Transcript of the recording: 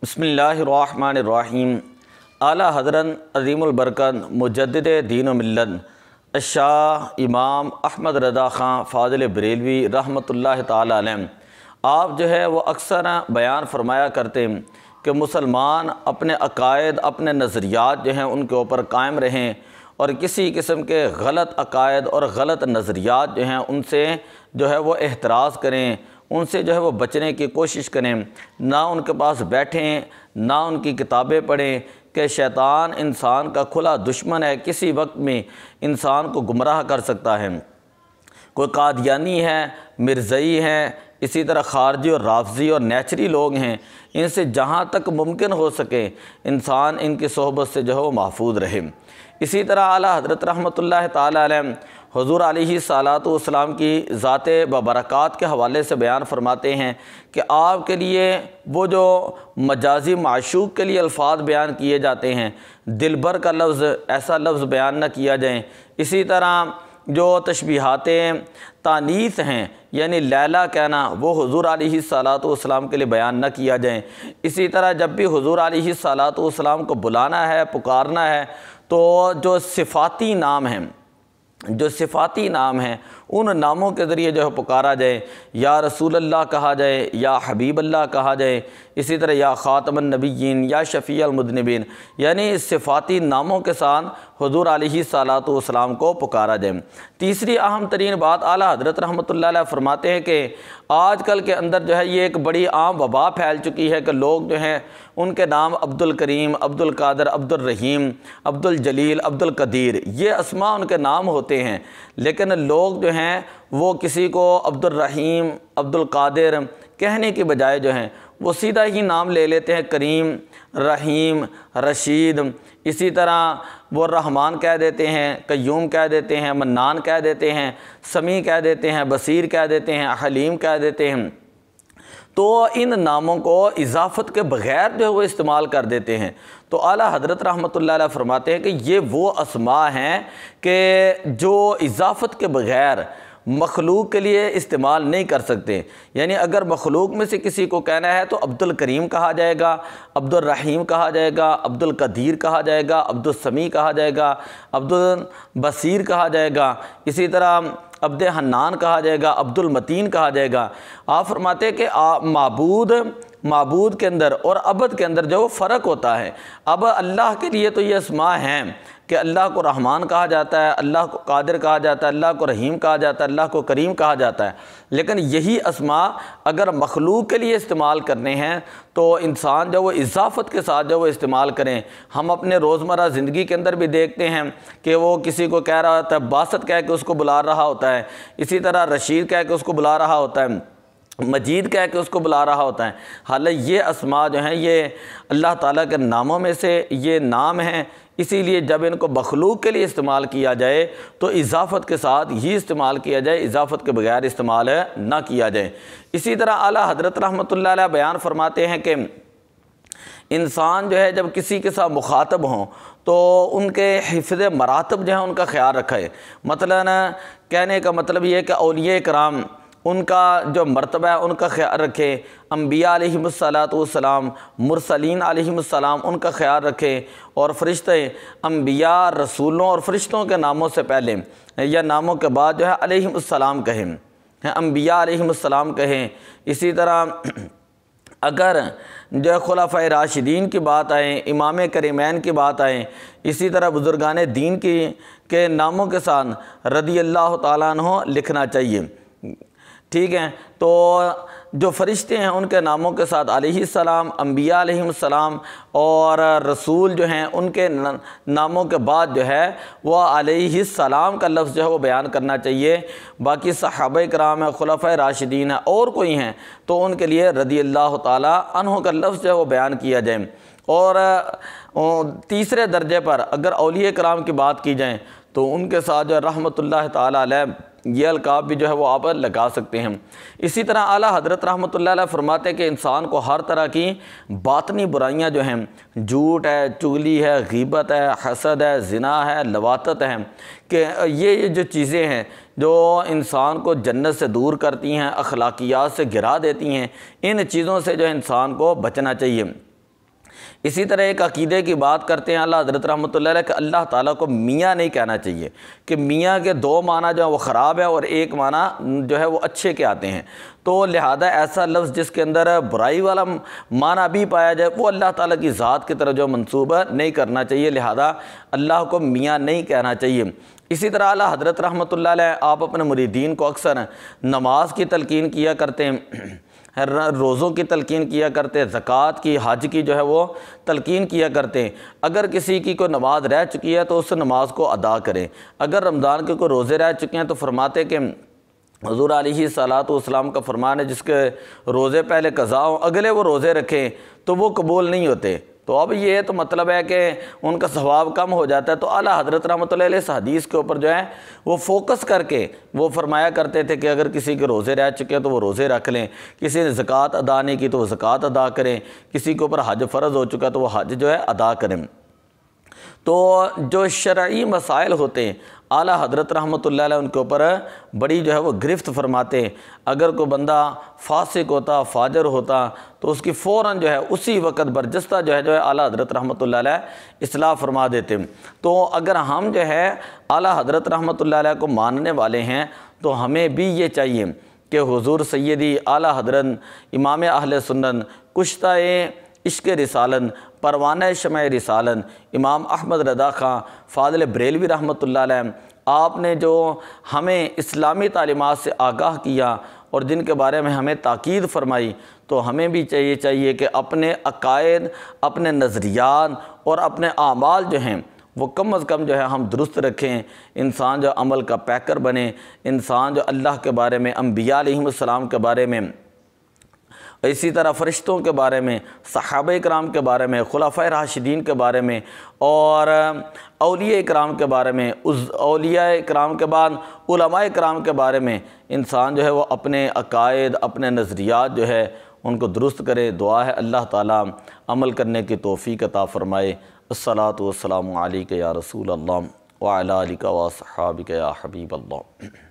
بسم اللہ الرحمن الرحیم۔ اعلیٰ حضرت عظیم البرکت مجدد دین و ملت الشاہ امام احمد رضا خان فاضل بریلوی رحمۃ اللہ تعالی علیہ، آپ جو ہے وہ اکثر بیان فرمایا کرتے ہیں کہ مسلمان اپنے عقائد، اپنے نظریات جو ہیں ان کے اوپر قائم رہیں اور کسی قسم کے غلط عقائد اور غلط نظریات جو ہیں ان سے جو ہے وہ احتراز کریں، ان سے جو ہے وہ بچنے کی کوشش کریں، نہ ان کے پاس بیٹھیں، نہ ان کی کتابیں پڑھیں، کہ شیطان انسان کا کھلا دشمن ہے، کسی وقت میں انسان کو گمراہ کر سکتا ہے۔ کوئی قادیانی ہے، مرزئی ہے، اسی طرح خارجی اور رافضی اور نیچری لوگ ہیں، ان سے جہاں تک ممکن ہو سکے انسان ان کی صحبت سے جو ہے وہ محفوظ رہے۔ اسی طرح اعلیٰ حضرت رحمۃ اللہ تعالی علیہ حضور علیہ الصلاۃ والسلام کی ذات ببرکات کے حوالے سے بیان فرماتے ہیں کہ آپ کے لیے وہ جو مجازی معشوق کے لیے الفاظ بیان کیے جاتے ہیں، دلبر کا لفظ، ایسا لفظ بیان نہ کیا جائے۔ اسی طرح جو تشبیہات تانیث ہیں یعنی لیلا کہنا، وہ حضور علیہ الصلاۃ والسلام کے لیے بیان نہ کیا جائیں۔ اسی طرح جب بھی حضور علیہ الصلاۃ والسلام کو بلانا ہے، پکارنا ہے، تو جو صفاتی نام ہیں ان ناموں کے ذریعے جو ہے پکارا جائے، یا رسول اللہ کہا جائے، یا حبیب اللہ کہا جائے، اسی طرح یا خاتم النبیین، یا شفیع المذنبین، یعنی صفاتی ناموں کے ساتھ حضور علیہ الصلاۃ والسلام کو پکارا جائے۔ تیسری اہم ترین بات اعلیٰ حضرت رحمۃ اللہ علیہ فرماتے ہیں کہ آج کل کے اندر جو ہے یہ ایک بڑی عام وبا پھیل چکی ہے کہ لوگ جو ہیں ان کے نام عبد الکریم، عبد القادر، عبد الرحیم، عبد الجلیل، عبد القدیر، یہ اسماء ان کے نام ہوتے ہیں، لیکن لوگ جو ہیں وہ کسی کو عبد الرحیم، عبد القادر کہنے کی بجائے جو ہیں وہ سیدھا ہی نام لے لیتے ہیں، کریم، رحیم، رشید، اسی طرح وہ رحمان کہہ دیتے ہیں، قیوم کہہ دیتے ہیں، منان کہہ دیتے ہیں، سمیع کہہ دیتے ہیں، بصیر کہہ دیتے ہیں، حلیم کہہ دیتے ہیں۔ تو ان ناموں کو اضافت کے بغیر جو ہے وہ استعمال کر دیتے ہیں۔ تو اعلیٰ حضرت رحمۃ اللہ علیہ فرماتے ہیں کہ یہ وہ اسماء ہیں کہ جو اضافت کے بغیر مخلوق کے لیے استعمال نہیں کر سکتے۔ یعنی اگر مخلوق میں سے کسی کو کہنا ہے تو عبد الکریم کہا جائے گا، عبد الرحیم کہا جائے گا، عبد القدیر کہا جائے گا، عبد السمیع کہا جائے گا، عبد البصیر کہا جائے گا، اسی طرح عبد حنان کہا جائے گا، عبد المتین کہا جائے گا۔ آپ فرماتے ہیں کہ معبود کے اندر اور عبد کے اندر جو وہ فرق ہوتا ہے۔ اب اللہ کے لیے تو یہ اسماء ہیں کہ اللہ کو رحمان کہا جاتا ہے، اللہ کو قادر کہا جاتا ہے، اللہ کو رحیم کہا جاتا ہے، اللہ کو کریم کہا جاتا ہے، لیکن یہی اسماء اگر مخلوق کے لیے استعمال کرنے ہیں تو انسان جو وہ اضافت کے ساتھ جو وہ استعمال کریں۔ ہم اپنے روزمرہ زندگی کے اندر بھی دیکھتے ہیں کہ وہ کسی کو کہہ رہا ہوتا ہے، باسط کہہ کے اس کو بلا رہا ہوتا ہے، اسی طرح رشید کہہ کے اس کو بلا رہا ہوتا ہے، مجید کہہ کے اس کو بلا رہا ہوتا ہے۔ حالانکہ یہ اسماء جو ہیں یہ اللہ تعالیٰ کے ناموں میں سے یہ نام ہیں، اسی لیے جب ان کو مخلوق کے لیے استعمال کیا جائے تو اضافت کے ساتھ ہی استعمال کیا جائے، اضافت کے بغیر استعمال نہ کیا جائے۔ اسی طرح اعلیٰ حضرت رحمۃ اللہ علیہ بیان فرماتے ہیں کہ انسان جو ہے جب کسی کے ساتھ مخاطب ہوں تو ان کے حفظ مراتب جو ہیں ان کا خیال رکھے۔ مثلاً کہنے کا مطلب یہ ہے کہ اولیاء کرام ان کا جو مرتبہ ہے ان کا خیال رکھے، انبیاء علیہم الصلاۃ والسلام، مرسلین علیہم السلام ان کا خیال رکھے، اور فرشتے انبیاء، رسولوں اور فرشتوں کے ناموں سے پہلے یا ناموں کے بعد جو ہے علیہم السلام کہیں، انبیاء علیہم السلام کہیں۔ اسی طرح اگر جو خلفائے راشدین کی بات آئے، امام کریمین کی بات آئے، اسی طرح بزرگان دین کے ناموں کے ساتھ رضی اللہ تعالیٰ عنہ لکھنا چاہیے۔ ٹھیک ہے، تو جو فرشتے ہیں ان کے ناموں کے ساتھ علیہ السلام، انبیاء علیہ السلام اور رسول جو ہیں ان کے ناموں کے بعد جو ہے وہ علیہ السلام کا لفظ جو ہے وہ بیان کرنا چاہیے۔ باقی صحابہ کرام ہیں، خلفائے راشدین ہیں اور کوئی ہیں تو ان کے لیے رضی اللہ تعالیٰ عنہ کا لفظ جو ہے وہ بیان کیا جائے۔ اور تیسرے درجے پر اگر اولیاء کرام کی بات کی جائیں تو ان کے ساتھ جو ہے رحمۃ اللہ تعالیٰ علیہ یہ القاب بھی جو ہے وہ آپ لگا سکتے ہیں۔ اسی طرح اعلیٰ حضرت رحمۃ اللہ علیہ فرماتے ہیں کہ انسان کو ہر طرح کی باطنی برائیاں جو ہیں، جھوٹ ہے، چغلی ہے، غیبت ہے، حسد ہے، زنا ہے، لواطت ہے، کہ یہ جو چیزیں ہیں جو انسان کو جنت سے دور کرتی ہیں، اخلاقیات سے گرا دیتی ہیں، ان چیزوں سے جو انسان کو بچنا چاہیے۔ اسی طرح ایک عقیدے کی بات کرتے ہیں اعلیٰ حضرت رحمۃ اللہ علیہ کہ اللہ تعالیٰ کو میاں نہیں کہنا چاہیے، کہ میاں کے دو معنی جو ہیں وہ خراب ہے اور ایک معنی جو ہے وہ اچھے کے آتے ہیں، تو لہذا ایسا لفظ جس کے اندر برائی والا معنی بھی پایا جائے وہ اللہ تعالیٰ کی ذات کی طرف جو منسوب نہیں کرنا چاہیے، لہذا اللہ کو میاں نہیں کہنا چاہیے۔ اسی طرح اعلیٰ حضرت رحمۃ اللہ علیہ آپ اپنے مریدین کو اکثر نماز کی تلقین کیا کرتے ہیں، روزوں کی تلقین کیا کرتے، زکوٰۃ کی، حج کی جو ہے وہ تلقین کیا کرتے ہیں۔ اگر کسی کی کوئی نماز رہ چکی ہے تو اس نماز کو ادا کریں، اگر رمضان کے کوئی روزے رہ چکے ہیں تو فرماتے کہ حضور علیہ صلاۃ والسلام کا فرمان ہے جس کے روزے پہلے قضا ہوں اگلے وہ روزے رکھیں تو وہ قبول نہیں ہوتے۔ تو اب یہ تو مطلب ہے کہ ان کا ثواب کم ہو جاتا ہے۔ تو اعلیٰ حضرت رحمۃ اللہ علیہ اس حدیث کے اوپر جو ہے وہ فوکس کر کے وہ فرمایا کرتے تھے کہ اگر کسی کے روزے رہ چکے ہیں تو وہ روزے رکھ لیں، کسی نے زکوٰۃ ادا نہیں کی تو وہ زکوٰۃ ادا کریں، کسی کے اوپر حج فرض ہو چکا تو وہ حج جو ہے ادا کریں۔ تو جو شرعی مسائل ہوتے ہیں اعلیٰ حضرت رحمۃ اللہ علیہ ان کے اوپر بڑی جو ہے وہ گرفت فرماتے ہیں۔ اگر کوئی بندہ فاسق ہوتا، فاجر ہوتا تو اس کی فوراً جو ہے اسی وقت برجستہ جو ہے اعلیٰ حضرت رحمۃ اللہ علیہ اصلاح فرما دیتے ہیں۔ تو اگر ہم جو ہے اعلیٰ حضرت رحمۃ اللہ علیہ کو ماننے والے ہیں تو ہمیں بھی یہ چاہیے کہ حضور سیدی اعلیٰ حضرت امام اہل سنت کشتہ عشق رسالن، پروانہ شمع رسالن، امام احمد رضا خان فاضل بریلوی رحمۃ اللہ علیہ، آپ نے جو ہمیں اسلامی تعلیمات سے آگاہ کیا اور جن کے بارے میں ہمیں تاکید فرمائی، تو ہمیں بھی چاہیے کہ اپنے عقائد، اپنے نظریات اور اپنے اعمال جو ہیں وہ کم از کم جو ہے ہم درست رکھیں، انسان جو عمل کا پیکر بنے، انسان جو اللہ کے بارے میں، انبیاء علیہم السلام کے بارے میں، اسی طرح فرشتوں کے بارے میں، صحابہ کرام کے بارے میں، خلفائے راشدین کے بارے میں اور اولیاء کرام کے بارے میں، اولیاء کرام کے بعد علماء کرام کے بارے میں انسان جو ہے وہ اپنے عقائد، اپنے نظریات جو ہے ان کو درست کرے۔ دعا ہے اللہ تعالیٰ عمل کرنے کی توفیق عطا فرمائے۔ الصلاۃ والسلام علیک یا رسول اللہ وعلی آلک و اصحابک یا حبیب اللہ۔